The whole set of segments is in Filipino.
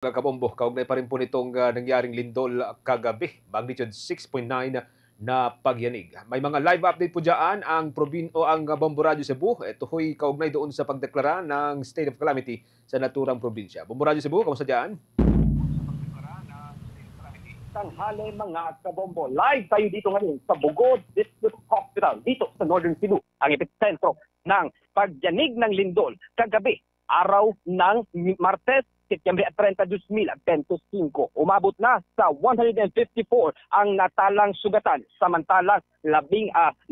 Kabombo, kaugnay pa rin po nitong nangyaring lindol kagabi, magnitude 6.9 na pagyanig. May mga live update po dyan ang Bombo Radio Cebu. Ito ho'y kaugnay doon sa pagdeklara ng state of calamity sa naturang probinsya. Bombo Radio Cebu, kamusta dyan? Tanghali mga kabombo. Live tayo dito ngayon sa Bugod District Hospital dito sa Northern Cebu. Ang epicentro ng pagyanig ng lindol kagabi, araw ng Martes, Setyembre 30, 2025. Umabot na sa 154 ang natalang sugatan. Samantalang 53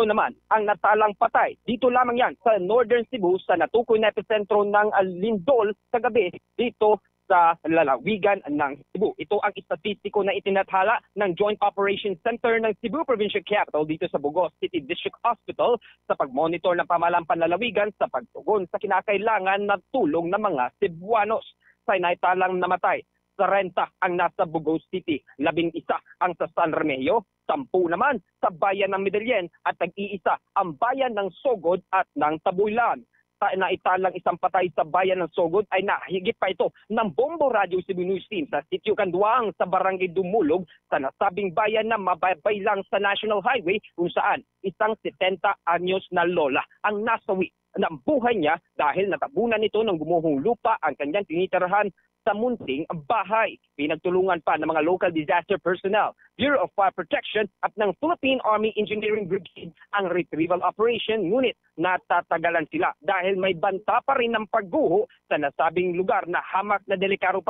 naman ang natalang patay. Dito lamang yan sa Northern Cebu sa natukoy na epicentro ng lindol kagabi dito sa lalawigan ng Cebu. Ito ang istatistiko na itinathala ng Joint Operations Center ng Cebu Provincial Capital dito sa Bugos City District Hospital sa pagmonitor ng pamahalang panlalawigan sa pagtugon sa kinakailangan na tulong ng mga Cebuanos. Sa naitalang namatay, 40 ang nasa Bugos City, 11 ang sa San Remigio, 10 naman sa bayan ng Medellin at tag-iisa ang bayan ng Sogod at ng Tabulan. Naitalang isang patay sa bayan ng Sogod ay nahigit pa ito ng Bombo Radio Cebu News Team sa Sitio Canduang sa Barangay Dumulog sa nasabing bayan na mababay lang sa National Highway kung saan isang 70 anyos na lola ang nasawi ng buhay niya dahil natabunan nito ng gumuhong lupa ang kanyang tinitirahan sa munting bahay. Pinagtulungan pa ng mga local disaster personnel, Bureau of Fire Protection at ng Philippine Army Engineering Brigade ang retrieval operation, ngunit natatagalan sila dahil may banta pa rin ng pagguho sa nasabing lugar na hamak na delikado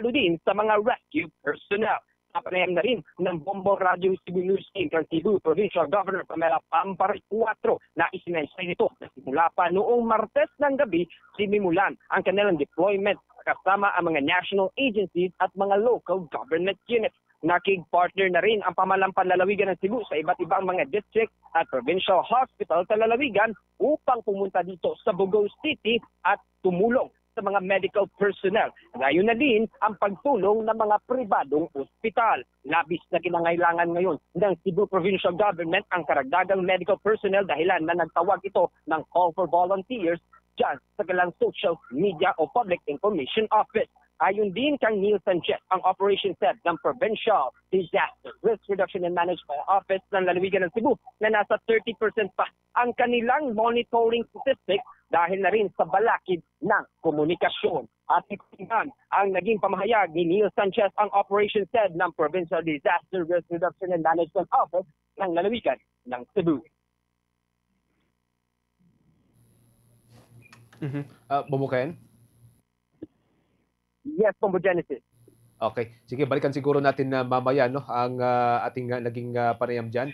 din sa mga rescue personnel. Napanayam na rin ng Bombo Radio Cebu News Team kay Cebu Provincial Governor Pamela Pampar 4 na isinensay nito na simula pa noong Martes ng gabi sinimulan ang kanilang deployment kasama ang mga national agencies at mga local government units. Nakig-partner na rin ang pamahalang panlalawigan ng Cebu sa iba't ibang mga district at provincial hospital sa lalawigan upang pumunta dito sa Bugos City at tumulong sa mga medical personnel. Ngayon na din ang pagtulong ng mga pribadong ospital. Labis na kinangailangan ngayon ng Cebu Provincial Government ang karagdagang medical personnel dahilan na nagtawag ito ng call for volunteers dyan sa kanilang social media o public information office. Ayon din kang Neil Sanchez, ang Operations Head ng Provincial Disaster Risk Reduction and Management Office ng lalawigan ng Cebu na nasa 30% pa ang kanilang monitoring statistics dahil na rin sa balakid ng komunikasyon. At itinan ang naging pamahayag ni Neil Sanchez, ang Operations Head ng Provincial Disaster Risk Reduction and Management Office ng lalawigan ng Cebu. Bumukayan? Yes, Bombo Genesis. Okay. Sige, balikan siguro natin na mamaya no, ang ating naging panayam dyan.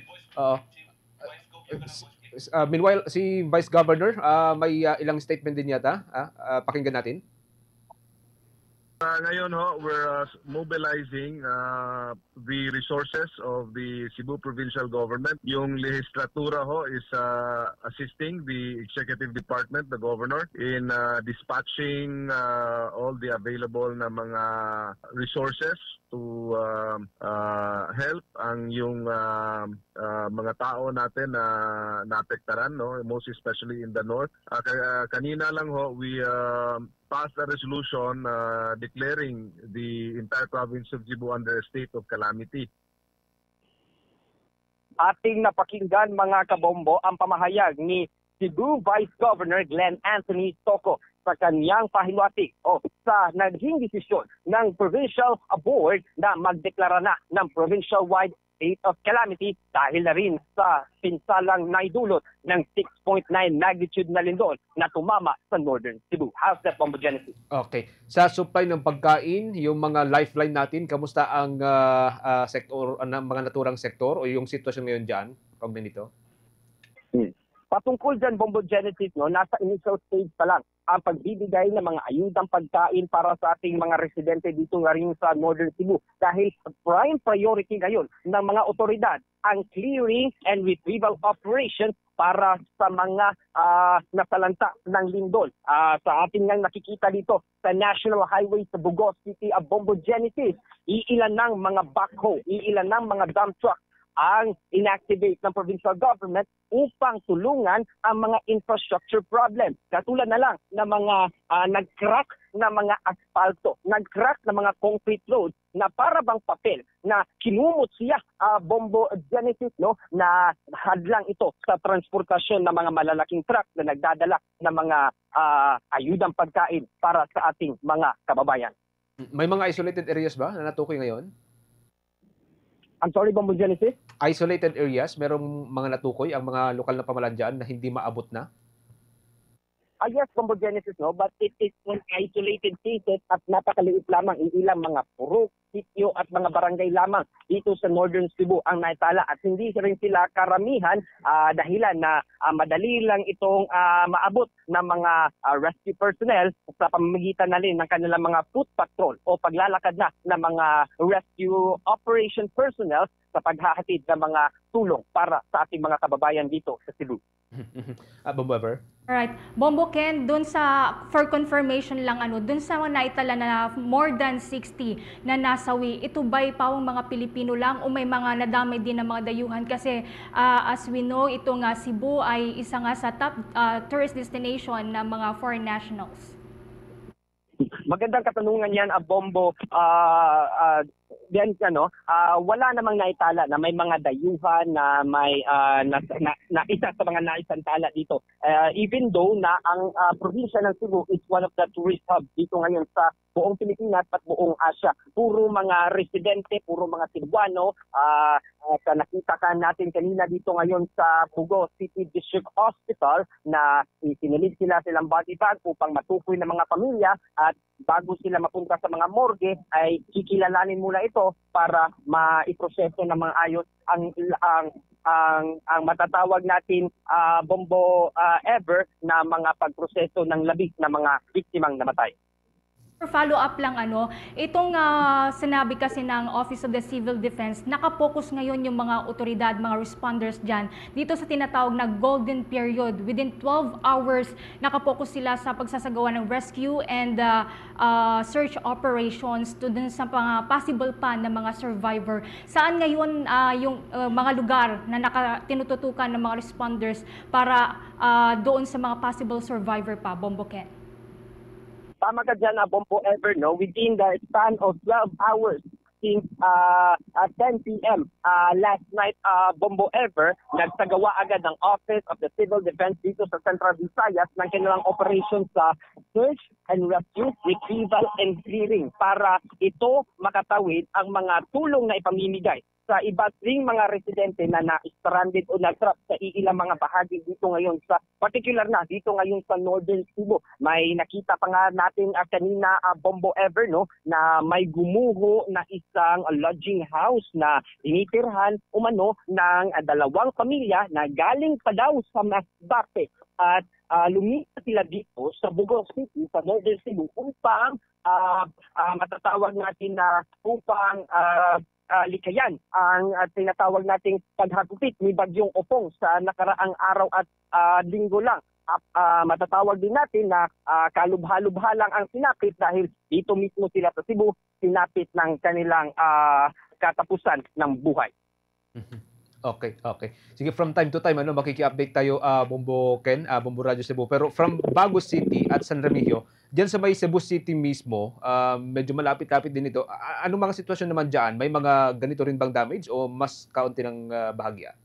Meanwhile, si Vice Governor, may ilang statement din yata. Pakinggan natin. Ngayon we're mobilizing the resources of the Cebu Provincial Government. Yung legislatura is assisting the Executive Department, the Governor, in dispatching all the available na mga resources to help ang yung mga tao natin na naapektaran, most especially in the north. Kanina lang we passed a resolution declaring the entire province of Cebu under a state of calamity. Ating napakinggan mga kabombo ang pamahayag ni Cebu Vice Governor Glenn Anthony Toco sa kanyang pahiwatig sa naging desisyon ng Provincial Board na magdeklara na ng provincial-wide state of calamity dahil na rin sa pinsalang naidulot ng 6.9 magnitude na lindol na tumama sa Northern Cebu. How's that, Bombo Genesis? Okay. Sa supply ng pagkain, yung mga lifeline natin, kamusta ang sektor, ng mga naturang sektor o yung sitwasyon ngayon dyan? Kaugnay nito? Patungkol dyan, Bombo Genesis, nasa initial stage pa lang ang pagbibigay ng mga ayudang pagkain para sa ating mga residente dito nga rin sa Northern Cebu. Dahil prime priority ngayon ng mga otoridad ang clearing and retrieval operation para sa mga nasalanta ng lindol. Sa ating nga nakikita dito sa National Highway sa Bugos City, Bombo Genesis, iilan ng mga backhoe, iilan ng mga dump truck ang inactivate ng provincial government upang tulungan ang mga infrastructure problem. Katulad na lang ng mga nag-crack na mga asfalto, nag-crack na mga concrete roads na para bang papel na kinumot siya Bombo Genesis, no, na hadlang ito sa transportasyon ng mga malalaking truck na nagdadala ng mga ayudang pagkain para sa ating mga kababayan. May mga isolated areas ba na natukoy ngayon? I'm sorry, Bombo Genesis? Isolated areas, merong mga natukoy ang mga lokal na pamahalaan dyan na hindi maabot na? Yes, Bombo Genesis, no, but it is an isolated cases at napakaliit lamang, ilang mga purok, sitio at mga barangay lamang dito sa Northern Cebu ang naitala at hindi rin sila karamihan dahilan na madali lang itong maabot ng mga rescue personnel sa pamamagitan na rin ng kanilang mga foot patrol o paglalakad na ng mga rescue operation personnel sa paghahatid ng mga tulong para sa ating mga kababayan dito sa Cebu. Bombo Ever? Alright. Bombo Ken, dun sa, for confirmation lang, dun sa mga naitala na more than 60 na nasawi, ito ba'y pawang mga Pilipino lang o may mga nadamay din ng mga dayuhan? Kasi as we know, ito nga Cebu ay isa nga sa top tourist destination ng mga foreign nationals. Magandang katanungan yan, Bombo. Wala namang naitala na may mga dayuhan na may na isa sa mga naisantala dito. Even though na ang probinsya ng Cebu is one of the tourist hubs dito ngayon sa buong Pilipinas at buong Asia. Puro mga residente, puro mga Cebuano. Nakita ka natin kanina dito ngayon sa Bugo City District Hospital na sinilid sila silang body bag upang matukoy ng mga pamilya at bago sila mapunta sa mga morgue ay kikilalanin muna ito para maiproseso ng mga ayos ang matatawag natin Bombo Ever na mga pagproseso ng labis na mga biktimang namatay. Follow up lang itong sinabi kasi ng Office of the Civil Defense, nakapokus ngayon yung mga otoridad, mga responders dyan, dito sa tinatawag na golden period. Within 12 hours, nakapokus sila sa pagsasagawa ng rescue and search operations to dun sa mga possible pa na mga survivor. Saan ngayon yung mga lugar na tinututukan ng mga responders para doon sa mga possible survivor pa, Bombo Ken? Tama ka dyan, Bombo Ever, no? Within the span of 12 hours since 10 p.m. Last night, Bombo Ever, nagsagawa agad ng Office of the Civil Defense dito sa Central Visayas ng kanilang operation sa search and rescue, retrieval and clearing para ito makatawid ang mga tulong na ipamimigay sa iba't ring mga residente na na-stranded o na-trap sa ilang mga bahagi dito ngayon sa particular na dito ngayon sa Northern Cebu. May nakita pa nga natin kanina Bombo Ever, no, na may gumuho na isang lodging house na tinitirhan umano ng dalawang pamilya na galing pa daw sa Masbate at lumipat sila dito sa Bugo City sa Northern Cebu upang matatawag natin na upang likayan ang tinatawag nating paghagupit ni Bagyong Opong sa nakaraang araw at linggo lang. Matatawag din natin na kalubha-lubha lang ang sinapit dahil dito mismo sila sa Cebu sinapit ng kanilang katapusan ng buhay. Okay. Sige, from time to time, makiki-update tayo, Bombo Ken, Bombo Radio Cebu. Pero from Bago City at San Remigio, diyan sa may Cebu City mismo, medyo malapit-lapit din ito. Anong mga sitwasyon naman diyan? May mga ganito rin bang damage o mas kaunti ng bahagya?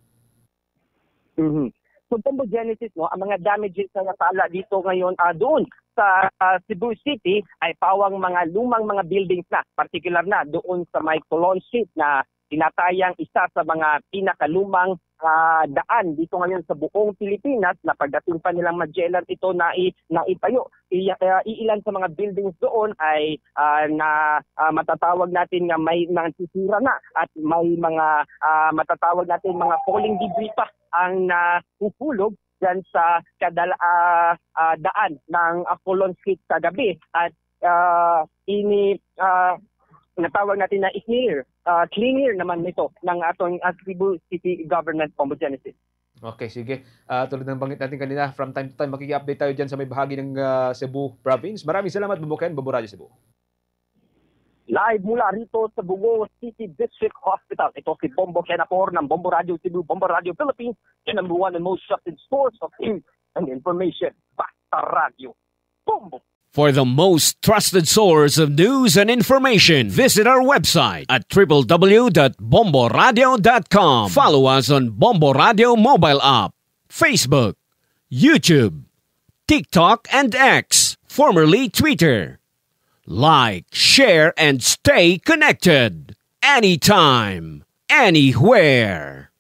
So, Bombo Genesis, no, ang mga damages na natala dito ngayon doon sa Cebu City ay pawang mga lumang mga buildings na, particular na doon sa may Colon Street na tinatayang isa sa mga pinakalumang daan dito ngayon sa buong Pilipinas na pagdating pa nilang Magellan ito na itayo. Iilan sa mga buildings doon ay matatawag natin nga may nasisira na at may mga matatawag natin mga falling debris pa ang nahuhulog dyan sa daan ng Colon Street sa gabi at natawag natin na cleaner naman nito ng atong Cebu City Government, Bombo Genesis. Okay, sige. Tulad ng banggit natin kanina, from time to time, makiki-update tayo dyan sa may bahagi ng Cebu Province. Maraming salamat, Bombo Ken, Bombo Radio Cebu. Live mula rito sa Bugo City District Hospital. Ito si Bombo Kenapor ng Bombo Radio Cebu, Bombo Radio Philippines, the number one and most trusted source of news and information. Basta Radio. Bombo. For the most trusted source of news and information, visit our website at www.bomboradio.com. Follow us on Bombo Radio mobile app, Facebook, YouTube, TikTok, and X, formerly Twitter. Like, share, and stay connected. Anytime, anywhere.